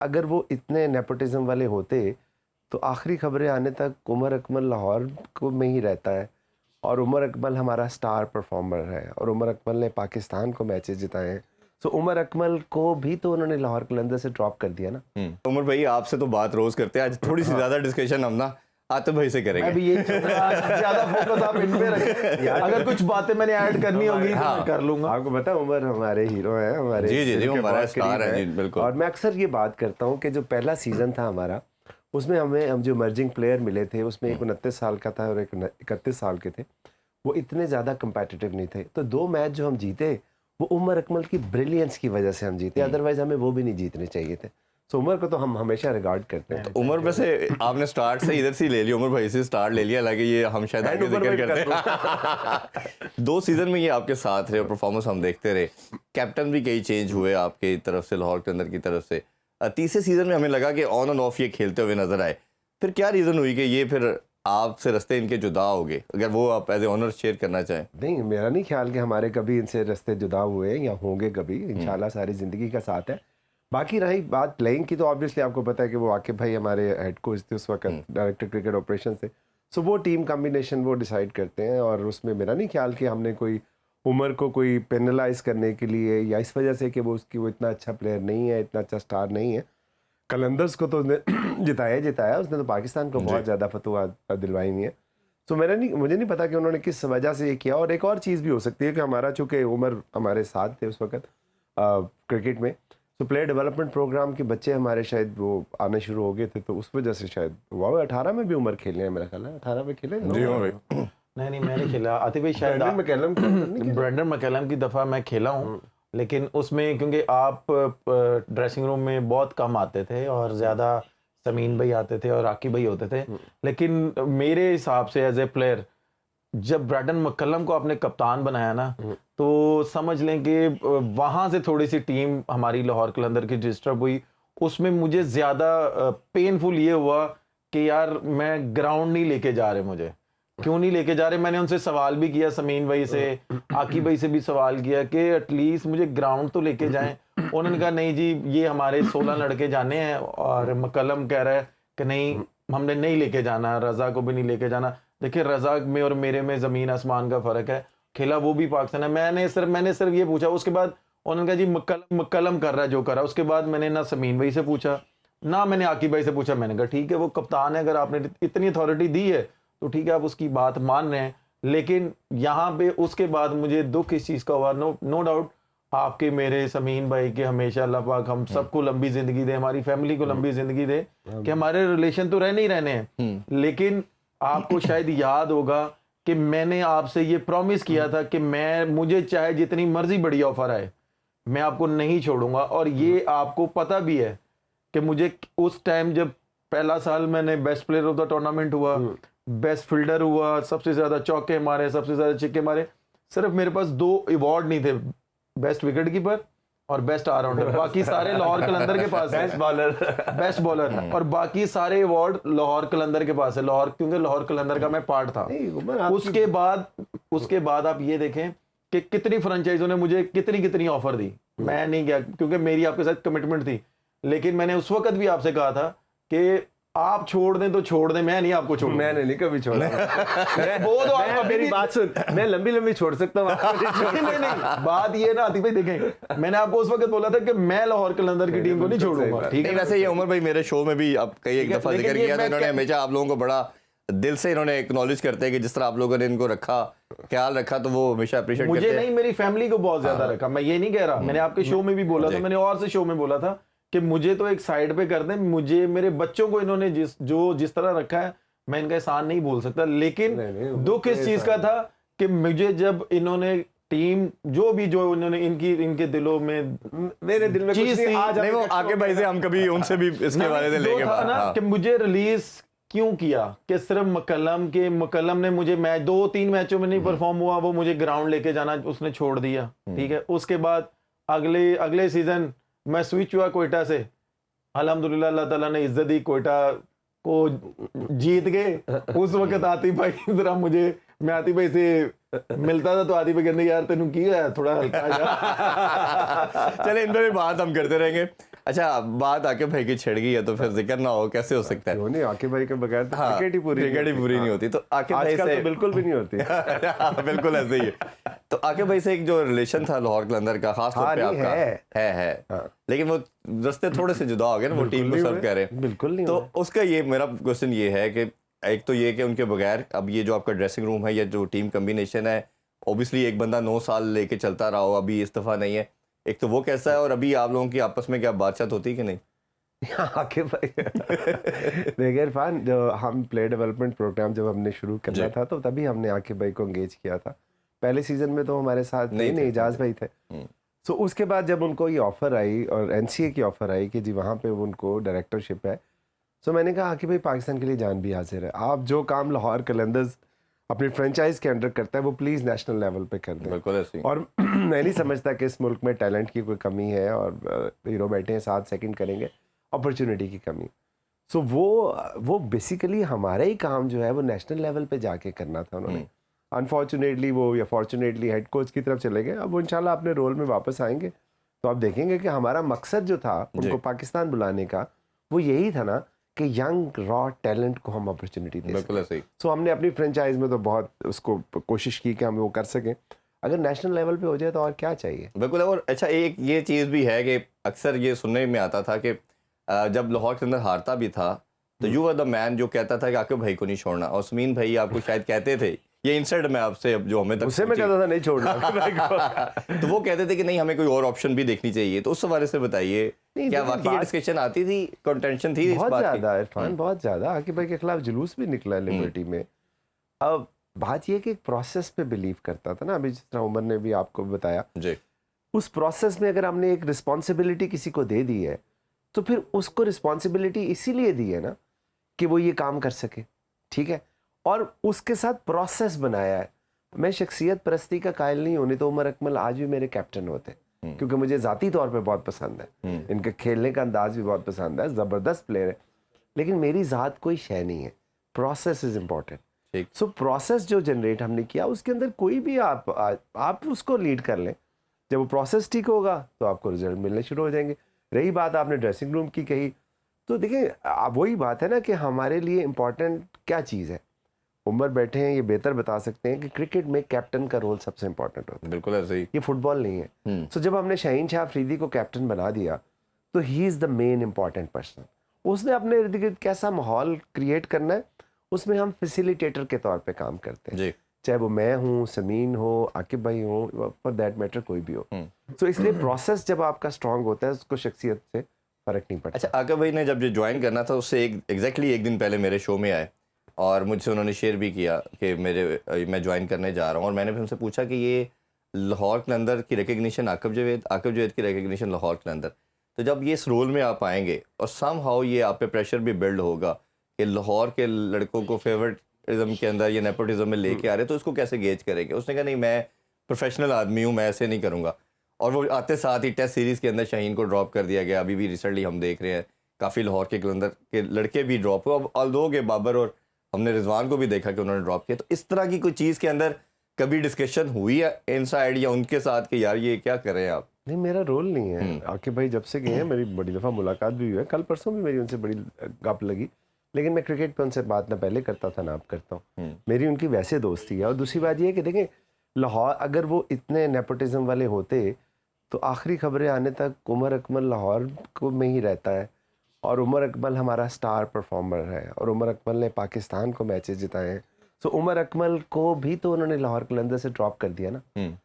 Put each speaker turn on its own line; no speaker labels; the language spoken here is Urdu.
اگر وہ اتنے نیپوٹزم والے ہوتے تو آخری خبریں آنے تک عمر اکمل لاہور کو میں ہی رہتا ہے, اور عمر اکمل ہمارا سٹار پرفارمر ہے, اور عمر اکمل نے پاکستان کو میچز جتائے ہیں. سو عمر اکمل کو بھی تو انہوں نے لاہور قلندر سے ڈراپ کر دیا نا.
عمر بھائی آپ سے تو بات روز کرتے ہیں, آج تھوڑی سی زیادہ ڈسکشن ہم نا عاطف بھائی سے کریں گے.
ابھی یہ زیادہ فوکس آپ ان پہ رکھیں, اگر کچھ باتیں میں نے ایڈ کرنی ہوگی تو میں کر لوں گا.
آپ کو پتا عمر ہمارے ہیرو ہیں, ہمارے
جی ہمارا اسٹار ہے. جی بالکل.
اور میں اکثر یہ بات کرتا ہوں کہ جو پہلا سیزن تھا ہمارا, اس میں ہم جو ایمرجنگ پلیئر ملے تھے, اس میں ایک 29 سال کا تھا اور ایک 31 سال کے تھے, وہ اتنے زیادہ کمپیٹیٹیو نہیں تھے. تو 2 میچ جو ہم جیتے وہ عمر اکمل کی بریلینس کی وجہ سے ہم جیتے, ادروائز ہمیں وہ بھی نہیں جیتنے چاہیے تھے. سو عمر کو تو ہم ہمیشہ ریگارڈ کرتے ہیں.
عمر میں سے آپ نے سٹارٹ سے ادھر سے لے لیا, عمر بھائی سے سٹارٹ لے لیا, حالانکہ یہ ہم شاید آگے ذکر کرتے ہیں. 2 سیزن میں یہ آپ کے ساتھ رہے اور پرفارمنس ہم دیکھتے رہے. کیپٹن بھی کئی چینج ہوئے آپ کی طرف سے, لاہور کے اندر کی طرف سے. تیسرے سیزن میں ہمیں لگا کہ آن اینڈ آف یہ کھیلتے ہوئے نظر آئے. پھر کیا ریزن ہوئی کہ یہ پھر آپ سے رستے ان کے جدا ہو گئے, اگر وہ آپ ایز اے آنر شیئر کرنا چاہیں؟
نہیں, میرا نہیں خیال کہ ہمارے کبھی ان سے رستے جدا ہوئے یا ہوں گے کبھی, انشاءاللہ ساری زندگی کا ساتھ ہے. باقی رہی بات پلینگ کی, تو آبویسلی آپ کو پتہ ہے کہ وہ عاقب بھائی ہمارے ہیڈ کوچ تھے اس وقت, ڈائریکٹر کرکٹ آپریشن سے. سو وہ ٹیم کمبینیشن وہ ڈیسائیڈ کرتے ہیں, اور اس میں میرا نہیں خیال کہ ہم نے کوئی عمر کو کوئی پینلائز کرنے کے لیے یا اس وجہ سے کہ وہ اتنا اچھا پلیئر نہیں ہے, اتنا اچھا سٹار نہیں ہے. قلندرز کو تو اس نے جتایا, اس نے تو پاکستان کو بہت زیادہ فتوحات دلوائی ہوئی ہیں. تو مجھے نہیں پتا کہ انہوں نے کس وجہ سے یہ کیا. اور ایک اور چیز بھی ہو سکتی ہے کہ ہمارا چونکہ عمر ہمارے ساتھ تھے اس وقت کرکٹ میں, تو پلیئر ڈیولپمنٹ پروگرام کے بچے ہمارے شاید وہ آنے شروع ہو گئے تھے, تو اس وجہ سے شاید ہوا. 18 میں بھی عمر کھیلے ہیں میرا خیال ہے, 18 میں کھیلے.
جی
نہیں میں نے کھیلا. عاطف بھائی شاید برینڈن مکیلم کی دفعہ میں کھیلا ہوں, لیکن اس میں کیونکہ آپ ڈریسنگ روم میں بہت کم آتے تھے اور زیادہ سمین بھائی آتے تھے اور عاقب بھائی ہوتے تھے. لیکن میرے حساب سے ایز اے پلیئر جب برینڈن مکلم کو آپ نے کپتان بنایا نا, تو سمجھ لیں کہ وہاں سے تھوڑی سی ٹیم ہماری لاہور قلندر کی ڈسٹرب ہوئی. اس میں مجھے زیادہ پینفل یہ ہوا کہ یار میں گراؤنڈ نہیں لے کے جا رہے, مجھے کیوں نہیں لے کے جا رہے. میں نے ان سے سوال بھی کیا, سمین بھائی سے, عاقب بھائی سے بھی سوال کیا کہ ایٹ لیسٹ مجھے گراؤنڈ تو لے کے جائیں. انہوں نے کہا نہیں جی یہ ہمارے 16 لڑکے جانے ہیں, اور مکلم کہہ رہا ہے کہ نہیں ہم نے نہیں لے کے جانا, رضا کو بھی نہیں لے کے جانا. دیکھیں رضا میں اور میرے میں زمین آسمان کا فرق ہے, کھیلا وہ بھی پاکستان ہے. میں نے صرف یہ پوچھا, اس کے بعد انہوں نے کہا جی مکلم کر رہا ہے جو کر رہا ہے. اس کے بعد میں نے نہ سمین بھائی سے پوچھا نہ میں نے عاقب بھائی سے پوچھا. میں نے کہا ٹھیک ہے وہ کپتان ہے, اگر آپ نے اتنی اتھارٹی دی ہے تو ٹھیک ہے آپ اس کی بات مان رہے ہیں. لیکن یہاں پہ اس کے بعد مجھے دکھ اس چیز کا ہوا, نو ڈاؤٹ آپ کے میرے سمین بھائی کے ہمیشہ اللہ پاک ہم سب کو لمبی زندگی دے, ہماری فیملی کو لمبی زندگی دے, کہ ہمارے ریلیشن تو رہنے ہی رہنے ہیں. لیکن آپ کو شاید یاد ہوگا کہ میں نے آپ سے یہ پرومس کیا تھا کہ مجھے چاہے جتنی مرضی بڑی آفر آئے میں آپ کو نہیں چھوڑوں گا. اور یہ آپ کو پتہ بھی ہے کہ مجھے اس ٹائم جب پہلا سال میں نے best player of the tournament ہوا, بیسٹ فیلڈر ہوا, سب سے زیادہ چوکے مارے, سب سے زیادہ چھکے مارے, صرف میرے پاس 2 ایوارڈ نہیں تھے, بیسٹ وکٹ کیپر اور بیسٹ آل راؤنڈر. باقی سارے لاہور قلندر کے پاس ہے, بیسٹ بالر, اور باقی سارے ایوارڈ لاہور قلندر کے پاس ہے. کیونکہ لاہور قلندر کا میں پارٹ تھا. اس کے بعد آپ یہ دیکھیں کہ کتنی فرنچائزوں نے مجھے کتنی آفر دی. میں نہیں گیا کیونکہ میری آپ کے ساتھ کمٹمنٹ تھی. لیکن میں نے اس وقت بھی آپ سے کہا تھا کہ آپ چھوڑ دیں تو چھوڑ دیں, میں نہیں آپ کو چھوڑوں.
میں نے نہیں کبھی چھوڑا.
وہ تو
میری بات سن, میں لمبی چھوڑ سکتا ہوں.
نہیں بات یہ نا آتی بھائی دیکھیں, میں نے آپ کو اس وقت بولا تھا کہ میں لاہور قلندر کی ٹیم کو نہیں چھوڑوں گا. ٹھیک ہے,
ویسے یہ عمر بھائی میرے شو میں بھی اب کئی ایک دفعہ ذکر کیا تھا, انہوں نے ہمیشہ آپ لوگوں کو بڑا دل سے انہوں نے ایکنالج کرتے ہیں کہ جس طرح آپ لوگوں نے ان کو رکھا, خیال رکھا, تو وہ ہمیشہ اپریشیٹ کرتے ہیں.
مجھے نہیں, میری فیملی کو بہت زیادہ رکھا. میں یہ نہیں کہہ رہا, میں نے آپ کے شو میں بھی بولا تھا, میں نے اور سے شو میں بولا تھا کہ مجھے تو ایک سائڈ پہ کر دیں. مجھے میرے بچوں کو انہوں نے جس طرح رکھا ہے میں ان کا احسان نہیں بھول سکتا. لیکن دکھ اس چیز کا تھا کہ مجھے جب انہوں نے ٹیم جو انہوں نے ان کے دلوں میں,
میرے دل میں
چیز تھی,
نہیں وہ عاقب بھائی سے ہم کبھی ان سے بھی اس کے بارے میں لے کے
تھا نا کہ مجھے ریلیز کیوں کیا, کہ صرف مکلم نے مجھے 2-3 میچوں میں نہیں پرفارم ہوا, وہ مجھے گراؤنڈ لے کے جانا اس نے چھوڑ دیا. ٹھیک ہے, اس کے بعد اگلے سیزن میں سوئچ ہوا کوئٹہ سے, الحمدللہ اللہ تعالیٰ نے عزت دی, کوئٹہ کو جیت گئے. اس وقت عاطف بھائی ذرا میں عاطف بھائی سے ملتا تھا تو عاطف بھائی کہتے یار تینوں کیا ہے تھوڑا ہلکا.
چلے ان پہ بھی بات ہم کرتے رہیں گے. اچھا بات عاقب بھائی کی چھڑ گئی ہے تو پھر ذکر نہ ہو کیسے ہو سکتا ہے؟
کیوں نہیں, عاقب بھائی کے بغیر تو
ہاں
کرکٹ ہی پوری
نہیں ہوتی. تو عاقب بھائی
آج کل
سے
تو بالکل بھی نہیں ہوتی.
بالکل ایسے ہی ہے. تو عاقب بھائی سے ایک جو ریلیشن تھا لاہور قلندر کا خاص طور پہ آپ کا ہے, لیکن وہ رستے تھوڑے سے جدا ہو گئے نا, وہ ٹیم کو سرو کر رہے ہیں.
بالکل نہیں.
تو اس کا یہ میرا کوشچن یہ ہے کہ ایک تو یہ کہ ان کے بغیر اب یہ جو آپ کا ڈریسنگ روم ہے یا جو ٹیم کمبینیشن ہے, اوبیسلی ایک بندہ 9 سال لے کے چلتا رہا ہو, ابھی اس دفعہ نہیں ہے, ایک تو وہ کیسا ہے, اور ابھی آپ لوگوں کی آپس میں کیا بات چیت ہوتی کہ نہیں؟
عاقب بھائی دیکھیں عرفان, جو ہم پلے ڈیولپمنٹ پروگرام جب ہم نے شروع کرنا تھا تو تبھی ہم نے عاقب بھائی کو انگیج کیا تھا. پہلے سیزن میں تو ہمارے ساتھ نہیں, اجاز بھائی تھے. سو اس کے بعد جب ان کو یہ آفر آئی اور NCA کی آفر آئی کہ جی وہاں پہ ان کو ڈائریکٹرشپ ہے, سو میں نے کہا عاقب بھائی پاکستان کے لیے جان بھی حاضر ہے, آپ جو کام لاہور قلندرز اپنی فرنچائز کے انڈر کرتا ہے وہ پلیز نیشنل لیول پہ کر دیں.
بالکل ایسے.
اور میں نہیں سمجھتا کہ اس ملک میں ٹیلنٹ کی کوئی کمی ہے اور ہیرو بیٹھے ہیں 7 سیکنڈ کریں گے, اپرچونیٹی کی کمی. سو وہ بیسیکلی ہمارا ہی کام جو ہے وہ نیشنل لیول پہ جا کے کرنا تھا. انہوں نے انفارچونیٹلی وہ یا فارچونیٹلی ہیڈ کوچ کی طرف چلے گئے. اب وہ انشاءاللہ اپنے رول میں واپس آئیں گے تو آپ دیکھیں گے کہ ہمارا مقصد جو تھا ان کو پاکستان بلانے کا وہ یہی تھا نا کہ ینگ را ٹیلنٹ کو ہم اپرچونیٹی دیں.
بالکل ایسے.
سو ہم نے اپنی فرنچائز میں تو بہت اس کو کوشش کی کہ ہم وہ کر سکیں. اگر نیشنل لیول پہ ہو جائے تو اور کیا چاہیے.
بالکل. اور اچھا ایک یہ چیز بھی ہے کہ اکثر یہ سننے میں آتا تھا کہ جب لاہور کے اندر ہارتا بھی تھا تو یو آر دا مین جو کہتا تھا کہ عاقب بھائی کو نہیں چھوڑنا. اور سمین بھائی آپ کو شاید کہتے تھے, یہ انسلٹ میں آپ سے جو ہمیں تک
اسے میں کہتا تھا نہیں چھوڑنا
تو وہ کہتے تھے کہ نہیں ہمیں کوئی اور آپشن بھی دیکھنی چاہیے. تو اس حوالے سے بتائیے کیا واقعی ڈسکشن آتی تھی, کنٹینشن تھی؟
بہت زیادہ عرفان, بہت زیادہ. عاقب بھائی کے خلاف جلوس بھی نکلا ہے لبرٹی میں. اب بات یہ کہ ایک پروسیس پہ بلیو کرتا تھا نا, ابھی جس طرح عمر نے بھی آپ کو بتایا
جی,
اس پروسیس میں اگر ہم نے ایک رسپانسبلٹی کسی کو دے دی ہے تو پھر اس کو رسپانسبلٹی اسی لیے دی ہے نا کہ وہ یہ کام کر سکے, ٹھیک ہے, اور اس کے ساتھ پروسیس بنایا ہے. میں شخصیت پرستی کا قائل نہیں ہوں, نہیں تو عمر اکمل آج بھی میرے کیپٹن ہوتے, کیونکہ مجھے ذاتی طور پہ بہت پسند ہے, ان کے کھیلنے کا انداز بھی بہت پسند ہے, زبردست پلیئر ہے, لیکن میری ذات کوئی شے نہیں ہے. Process is important. So process جو جنریٹ ہم نے کیا اس کے اندر کوئی بھی آپ اس کو لیڈ کر لیں, جب وہ پروسیس ٹھیک ہوگا تو آپ کو رزلٹ ملنے شروع ہو جائیں گے. رہی بات آپ نے ڈریسنگ روم کی کہی, تو دیکھیں وہی بات ہے نا کہ ہمارے لیے امپورٹنٹ کیا چیز ہے. عمر بیٹھے ہیں, یہ بہتر بتا سکتے ہیں کہ کرکٹ میں کیپٹن کا رول سب سے امپورٹنٹ ہوتا ہے.
بالکل ایسے ہی,
یہ فٹ بال نہیں ہے. سو جب ہم نے شاہین شاہ افریدی کو کیپٹن بنا دیا تو ہی از دا مین امپورٹنٹ پرسن. اس نے اپنے ارد گرد کیسا ماحول کریٹ کرنا ہے اس میں ہم فیسیلیٹیٹر کے طور پہ کام کرتے ہیں
جی,
چاہے وہ میں ہوں, سمین ہو, عاقب بھائی ہوں, فار دیٹ میٹر کوئی بھی ہو. سو اس لیے پروسیس جب آپ کا اسٹرانگ ہوتا ہے اس کو شخصیت سے فرق نہیں پڑتا.
اچھا عاقب بھائی نے جب جوائن کرنا تھا اس سے ایگزیکٹلی ایک دن پہلے میرے شو میں آئے اور مجھ سے انہوں نے شیئر بھی کیا کہ میں جوائن کرنے جا رہا ہوں, اور میں نے پھر ان سے پوچھا کہ یہ لاہور قلندر کی ریکگنیشن عاقب جاوید کی ریکگنیشن لاہور قلندر, تو جب یہ اس رول میں آپ آئیں گے اور سم ہاؤ یہ آپ پہ پریشر بھی بلڈ ہوگا کہ لاہور کے لڑکوں کو فیورٹزم کے اندر یا نیپوٹزم میں لے کے آ رہے, تو اس کو کیسے گیج کریں گے؟ اس نے کہا نہیں میں پروفیشنل آدمی ہوں, میں ایسے نہیں کروں گا. اور وہ آتے ساتھ ہی ٹیسٹ سیریز کے اندر شاہین کو ڈراپ کر دیا گیا. ابھی بھی ریسنٹلی ہم دیکھ رہے ہیں کافی لاہور کے قلندر کے لڑکے بھی ڈراپ ہوئے, اب آلدو کے بابر اور ہم نے رضوان کو بھی دیکھا کہ انہوں نے ڈراپ کیا. تو اس طرح کی کوئی چیز کے اندر کبھی ڈسکشن ہوئی ہے ان سائڈ یا ان کے ساتھ کہ یار یہ کیا کر رہے ہیں آپ؟
نہیں, میرا رول نہیں ہے. عاقب بھائی جب سے گئے ہیں میری بڑی دفعہ ملاقات بھی ہوئی ہے, کل پرسوں بھی میری ان سے بڑی گپ لگی, لیکن میں کرکٹ پہ ان سے بات نہ پہلے کرتا تھا نہ اب کرتا ہوں. میری ان کی ویسے دوستی ہے. اور دوسری بات یہ ہے کہ دیکھیں لاہور اگر وہ اتنے نیپوٹزم والے ہوتے تو آخری خبریں آنے تک عمر اکمل لاہور کو میں ہی رہتا ہے, اور عمر اکمل ہمارا سٹار پرفارمر ہے, اور عمر اکمل نے پاکستان کو میچز جتائے ہیں. سو عمر اکمل کو بھی تو انہوں نے لاہور قلندر سے ڈراپ کر دیا نا.